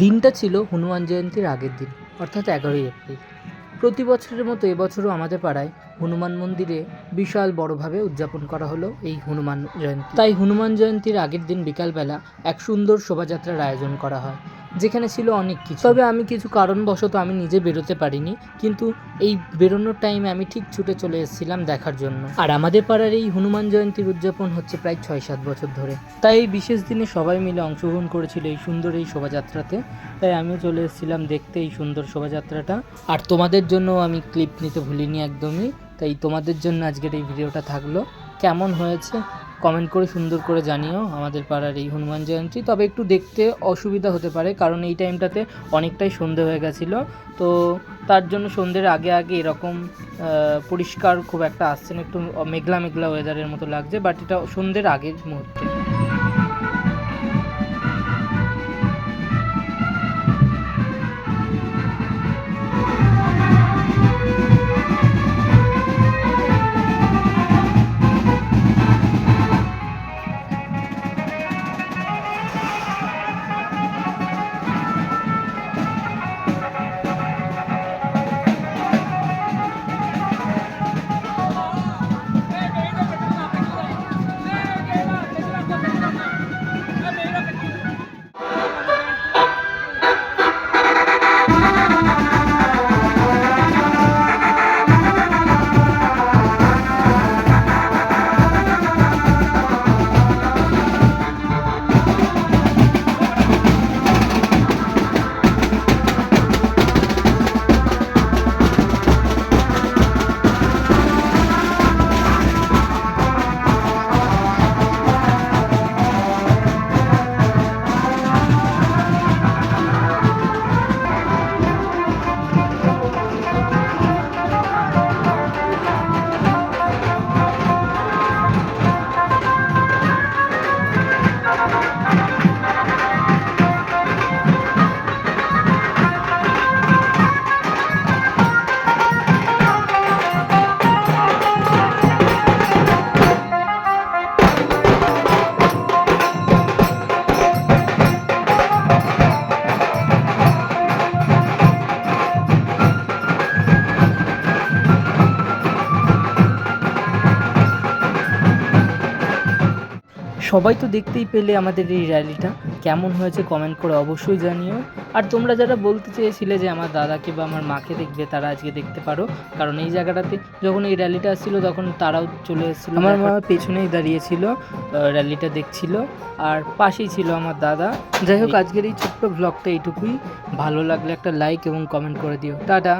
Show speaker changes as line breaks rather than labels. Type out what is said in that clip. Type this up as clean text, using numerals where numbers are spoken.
দিনটা ছিল হনুমান জয়ন্তীর আগের দিন, অর্থাৎ 11ই এপ্রিল। প্রতি বছরের মতো এবছরও আমাদের পাড়ায় হনুমান মন্দিরে বিশাল বড়ভাবে উদযাপন করা হলো এই হনুমান জয়ন্তী। তাই হনুমান জয়ন্তীর আগের দিন বিকালবেলা এক সুন্দর শোভাযাত্রার আয়োজন করা হয়, যেখানে ছিল অনেক কিছু। তবে আমি কিছু কারণবশত আমি নিজে বেরোতে পারিনি, কিন্তু এই বেরোনোর টাইমে আমি ঠিক ছুটে চলে এসেছিলাম দেখার জন্য। আর আমাদের পাড়ার এই হনুমান জয়ন্তীর উদযাপন হচ্ছে প্রায় 6-7 বছর ধরে। তাই এই বিশেষ দিনে সবাই মিলে অংশগ্রহণ করেছিল এই সুন্দর এই শোভাযাত্রাতে। তাই আমিও চলে এসেছিলাম দেখতে এই সুন্দর শোভাযাত্রাটা। আর তোমাদের জন্য আমি ক্লিপ নিতে ভুলিনি একদমই। তাই তোমাদের জন্য আজকের এই ভিডিওটা থাকলো। কেমন হয়েছে কমেন্ট করে সুন্দর করে জানিও আমাদের পাড়ার এই হনুমান জয়ন্তী। তবে একটু দেখতে অসুবিধা হতে পারে, কারণ এই টাইমটাতে অনেকটাই সন্ধে হয়ে গেছিলো, তো তার জন্য সন্ধ্যের আগে আগে এরকম পরিষ্কার খুব একটা আসছে না, একটু মেঘলা মেঘলা ওয়েদারের মতো লাগছে, বাট এটা সন্ধ্যের আগের মুহূর্তে। সবাই তো দেখতেই পেলে আমাদের এই র্যালিটা। কেমন হয়েছে কমেন্ট করে অবশ্যই জানিও। আর তোমরা যারা বলতে চেয়েছিলে যে আমার দাদাকে বা আমার মাকে দেখবে, তারা আজকে দেখতে পারো, কারণ এই জায়গাটাতে যখন এই র্যালিটা আসছিলো তখন তারাও চলে এসেছিলো। আমার মা পেছনেই দাঁড়িয়েছিল, র্যালিটা দেখছিল, আর পাশেই ছিল আমার দাদা। যাই হোক, আজকের এই ছোট্ট ব্লগটা এইটুকুই। ভালো লাগলে একটা লাইক এবং কমেন্ট করে দিও। টাটা।